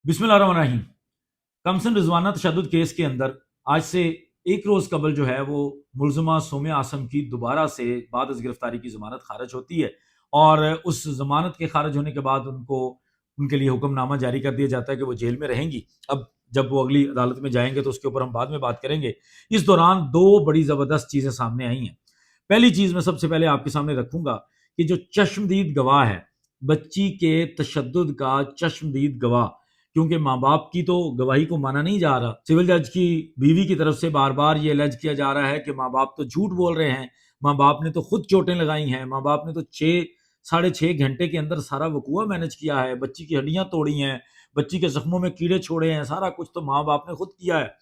बिस्मिल्लाहिर्रहमानिर्रहीम। कमसन रिजवाना तशद्दुद केस के अंदर आज से एक रोज कबल जो है वो मुलजमा सोम्या आसम की दोबारा से बाद अज गिरफ्तारी की जमानत खारिज होती है और उस जमानत के खारिज होने के बाद उनको उनके लिए हुक्मनामा जारी कर दिया जाता है कि वो जेल में रहेंगी। अब जब वो अगली अदालत में जाएंगे तो उसके ऊपर हम बाद में बात करेंगे। इस दौरान दो बड़ी जबरदस्त चीजें सामने आई हैं। पहली चीज मैं सबसे पहले आपके सामने रखूंगा कि जो चश्मदीद गवाह है, बच्ची के तशद्दुद का चश्मदीद गवाह, क्योंकि माँ बाप की तो गवाही को माना नहीं जा रहा। सिविल जज की बीवी की तरफ से बार बार ये अलर्ज किया जा रहा है कि माँ बाप तो झूठ बोल रहे हैं, माँ बाप ने तो खुद चोटें लगाई हैं, माँ बाप ने तो 6 साढ़े 6 घंटे के अंदर सारा वकूआ मैनेज किया है, बच्ची की हड्डियां तोड़ी हैं, बच्ची के जख्मों में कीड़े छोड़े हैं, सारा कुछ तो माँ बाप ने खुद किया है।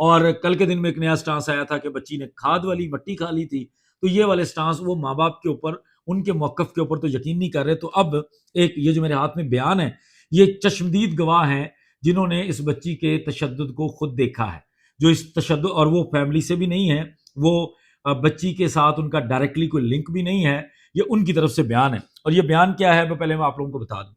और कल के दिन में एक नया स्टांस आया था कि बच्ची ने खाद वाली मट्टी खा ली थी। तो ये वाले स्टांस वो माँ बाप के ऊपर, उनके मौकफ के ऊपर तो यकीन नहीं कर रहे। तो अब एक ये जो मेरे हाथ में बयान है, ये चश्मदीद गवाह हैं जिन्होंने इस बच्ची के तशद्दुद को खुद देखा है। जो इस तशद्दुद, और वो फैमिली से भी नहीं है, वो बच्ची के साथ उनका डायरेक्टली कोई लिंक भी नहीं है। ये उनकी तरफ से बयान है। और ये बयान क्या है, मैं पहले मैं आप लोगों को बता दूं।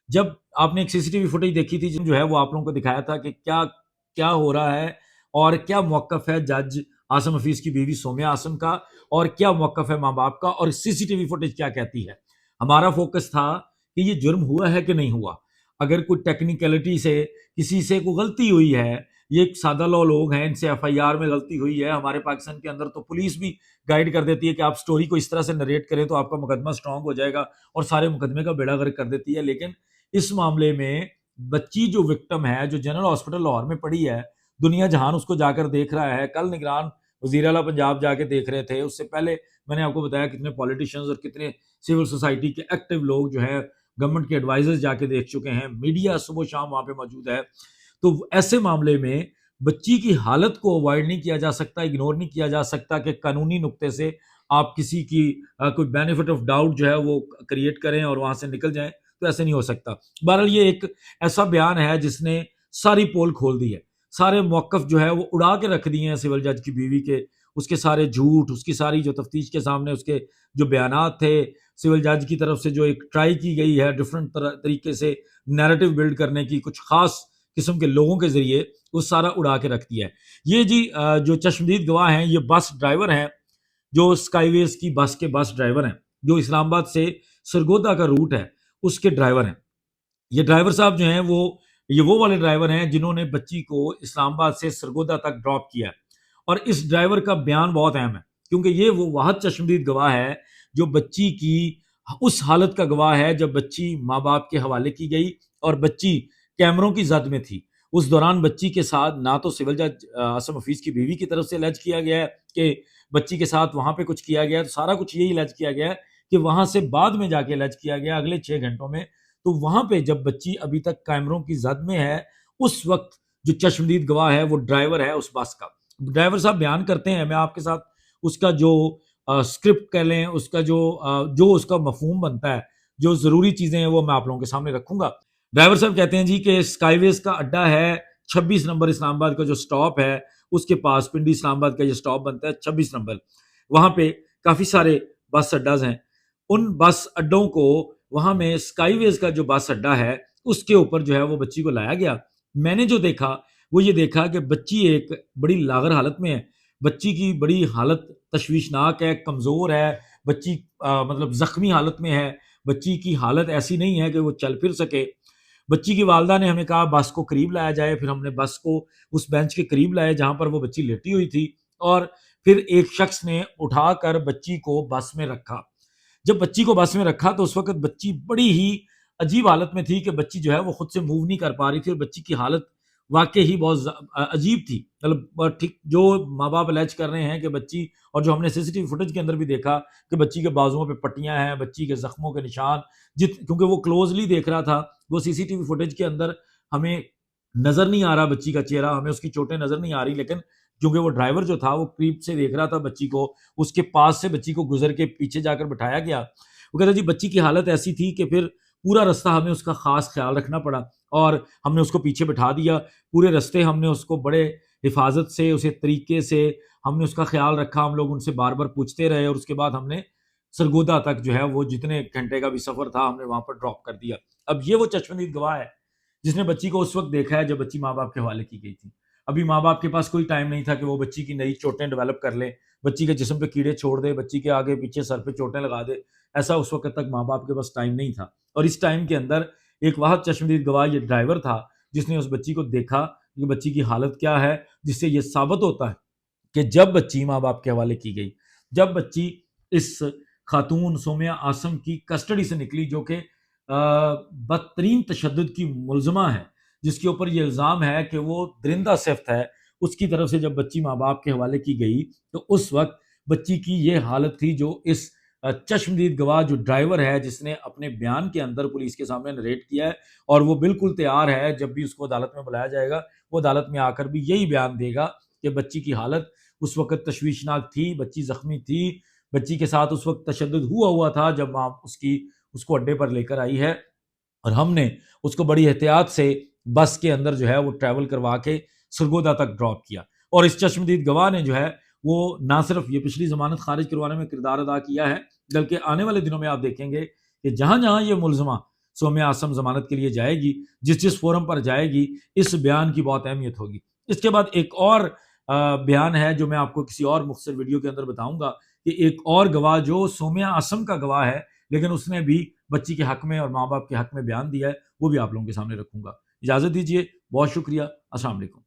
जब आपने एक सीसीटीवी फुटेज देखी थी, जो है वो आप लोगों को दिखाया था कि क्या क्या हो रहा है और क्या मौकफ है जज आसम हफीज की बीवी सोम्या आसम का, और क्या मौकफ है माँ बाप का, और सीसीटीवी फुटेज क्या कहती है। हमारा फोकस था कि ये जुर्म हुआ है कि नहीं हुआ। अगर कोई टेक्निकलिटी से किसी से कोई गलती हुई है, ये एक सादा लॉ लोग हैं, इनसे एफआईआर में गलती हुई है। हमारे पाकिस्तान के अंदर तो पुलिस भी गाइड कर देती है कि आप स्टोरी को इस तरह से नरेट करें तो आपका मुकदमा स्ट्रांग हो जाएगा, और सारे मुकदमे का बेड़ा गर्क कर देती है। लेकिन इस मामले में बच्ची जो विक्टिम है, जो जनरल हॉस्पिटल लाहौर में पड़ी है, दुनिया जहान उसको जाकर देख रहा है। कल निगरान वजीर आला पंजाब जाके देख रहे थे। उससे पहले मैंने आपको बताया कितने पॉलिटिशियंस और कितने सिविल सोसाइटी के एक्टिव लोग जो है, गवर्नमेंट के एडवाइजर्स जाके देख चुके हैं। मीडिया सुबह शाम वहां पे मौजूद है। तो ऐसे मामले में बच्ची की हालत को अवॉइड नहीं किया जा सकता, इग्नोर नहीं किया जा सकता कि कानूनी नुक्ते से आप किसी की कोई बेनिफिट ऑफ डाउट जो है वो क्रिएट करें और वहां से निकल जाएं। तो ऐसे नहीं हो सकता। बहरहाल ये एक ऐसा बयान है जिसने सारी पोल खोल दी है, सारे मौकफ जो है वो उड़ा के रख दिए हैं सिविल जज की बीवी के। उसके सारे झूठ, उसकी सारी जो तफ्तीश के सामने उसके जो बयानात थे, सिविल जज की तरफ से जो एक ट्राई की गई है डिफरेंट तरीके से नैरेटिव बिल्ड करने की कुछ खास किस्म के लोगों के जरिए, वो सारा उड़ा के रख दिया है। ये जी जो चश्मदीद गवाह हैं, ये बस ड्राइवर हैं, जो स्काईवेज की बस के बस ड्राइवर हैं, जो इस्लामाबाद से सरगोदा का रूट है उसके ड्राइवर हैं। ये ड्राइवर साहब जो हैं वो वाले ड्राइवर हैं जिन्होंने बच्ची को इस्लामाबाद से सरगोदा तक ड्रॉप किया है। और इस ड्राइवर का बयान बहुत अहम है, क्योंकि ये वो वाहद चश्मदीद गवाह है जो बच्ची की उस हालत का गवाह है जब बच्ची माँ बाप के हवाले की गई और बच्ची कैमरों की जद में थी। उस दौरान बच्ची के साथ ना तो सिविल जज आसम हफीज की बीवी की तरफ से अलर्ज किया गया है कि बच्ची के साथ वहां पे कुछ किया गया है, तो सारा कुछ यही अलर्ज किया गया है कि वहां से बाद में जाके अलर्ज किया गया अगले 6 घंटों में। तो वहां पे जब बच्ची अभी तक कैमरों की जद में है, उस वक्त जो चश्मदीद गवाह है वो ड्राइवर है उस बस का। ड्राइवर साहब बयान करते हैं, मैं आपके साथ उसका जो स्क्रिप्ट कह लें, उसका जो उसका मफहूम बनता है, जो जरूरी चीजें हैं वो मैं आप लोगों के सामने रखूंगा। ड्राइवर साहब कहते हैं जी कि स्काईवेज का अड्डा है 26 नंबर, इस्लामाबाद का जो स्टॉप है उसके पास, पिंडी इस्लामाबाद का जो स्टॉप बनता है 26 नंबर, वहां पे काफी सारे बस अड्डाज हैं। उन बस अड्डों को, वहां में स्काईवेज का जो बस अड्डा है उसके ऊपर जो है वो बच्ची को लाया गया। मैंने जो देखा वो ये देखा कि बच्ची एक बड़ी लागर हालत में है। बच्ची की बड़ी हालत तशवीशनाक है, कमजोर है बच्ची, मतलब जख्मी हालत में है। बच्ची की हालत ऐसी नहीं है कि वो चल फिर सके। बच्ची की वालदा ने हमें कहा बस को करीब लाया जाए, फिर हमने बस को उस बेंच के करीब लाया जहां पर वो बच्ची लेटी हुई थी, और फिर एक शख्स ने उठाकर बच्ची को बस में रखा। जब बच्ची को बस में रखा तो उस वक्त बच्ची बड़ी ही अजीब हालत में थी कि बच्ची जो है वो खुद से मूव नहीं कर पा रही थी, और बच्ची की हालत वाकई ही बहुत अजीब थी। मतलब ठीक जो माँ बाप अलर्ज कर रहे हैं कि बच्ची, और जो हमने सीसीटीवी फुटेज के अंदर भी देखा कि बच्ची के बाजुओं पे पट्टियां हैं, बच्ची के जख्मों के निशान, क्योंकि वो क्लोजली देख रहा था, वो सीसीटीवी फुटेज के अंदर हमें नजर नहीं आ रहा बच्ची का चेहरा, हमें उसकी चोटें नजर नहीं आ रही, लेकिन क्योंकि वो ड्राइवर जो था वो करीब से देख रहा था बच्ची को, उसके पास से बच्ची को गुजर के पीछे जाकर बिठाया गया। वो कहता जी बच्ची की हालत ऐसी थी कि फिर पूरा रास्ता हमें उसका खास ख्याल रखना पड़ा, और हमने उसको पीछे बिठा दिया। पूरे रास्ते हमने उसको बड़े हिफाजत से, उसे तरीके से हमने उसका ख्याल रखा। हम लोग उनसे बार बार पूछते रहे, और उसके बाद हमने सरगोदा तक जो है वो जितने घंटे का भी सफर था हमने वहां पर ड्रॉप कर दिया। अब ये वो चश्मदीद गवाह है जिसने बच्ची को उस वक्त देखा है जब बच्ची माँ बाप के हवाले की गई थी। अभी माँ बाप के पास कोई टाइम नहीं था कि वो बच्ची की नई चोटें डेवलप कर ले, बच्ची के जिस्म पे कीड़े छोड़ दे, बच्ची के आगे पीछे सर पे चोटें लगा दे। ऐसा उस वक्त तक माँ बाप के पास टाइम नहीं था। और इस टाइम के अंदर एक वाहद चश्मदीद गवाह ये ड्राइवर था, जिसने उस बच्ची को देखा कि बच्ची की हालत क्या है, जिससे ये साबित होता है कि जब बच्ची माँ बाप के हवाले की गई, जब बच्ची इस खातून सोमिया आसम की कस्टडी से निकली, जो कि बदतरीन तशद्दुद की मुलजमा है, जिसके ऊपर ये इल्ज़ाम है कि वो दरिंदा सिफ्त है, उसकी तरफ से जब बच्ची माँ बाप के हवाले की गई तो उस वक्त बच्ची की ये हालत थी, जो इस चश्मदीद गवाह जो ड्राइवर है, जिसने अपने बयान के अंदर पुलिस के सामने नरेट किया है, और वो बिल्कुल तैयार है जब भी उसको अदालत में बुलाया जाएगा, वो अदालत में आकर भी यही बयान देगा कि बच्ची की हालत उस वक्त तशवीशनाक थी, बच्ची जख्मी थी, बच्ची के साथ उस वक्त तशद्दुद हुआ था जब माँ उसको अड्डे पर लेकर आई है, और हमने उसको बड़ी एहतियात से बस के अंदर जो है वो ट्रैवल करवा के सरगोदा तक ड्रॉप किया। और इस चश्मदीद गवाह ने जो है वो ना सिर्फ ये पिछली जमानत खारिज करवाने में किरदार अदा किया है, बल्कि आने वाले दिनों में आप देखेंगे कि जहां जहां ये मुलजमा सोम्या आसम जमानत के लिए जाएगी, जिस जिस फोरम पर जाएगी, इस बयान की बहुत अहमियत होगी। इसके बाद एक और बयान है जो मैं आपको किसी और मुख्तसर वीडियो के अंदर बताऊंगा, कि एक और गवाह जो सोम्या आसम का गवाह है, लेकिन उसने भी बच्ची के हक में और माँ बाप के हक में बयान दिया है, वो भी आप लोगों के सामने रखूंगा। इजाजत दीजिए, बहुत शुक्रिया, अस्सलाम वालेकुम।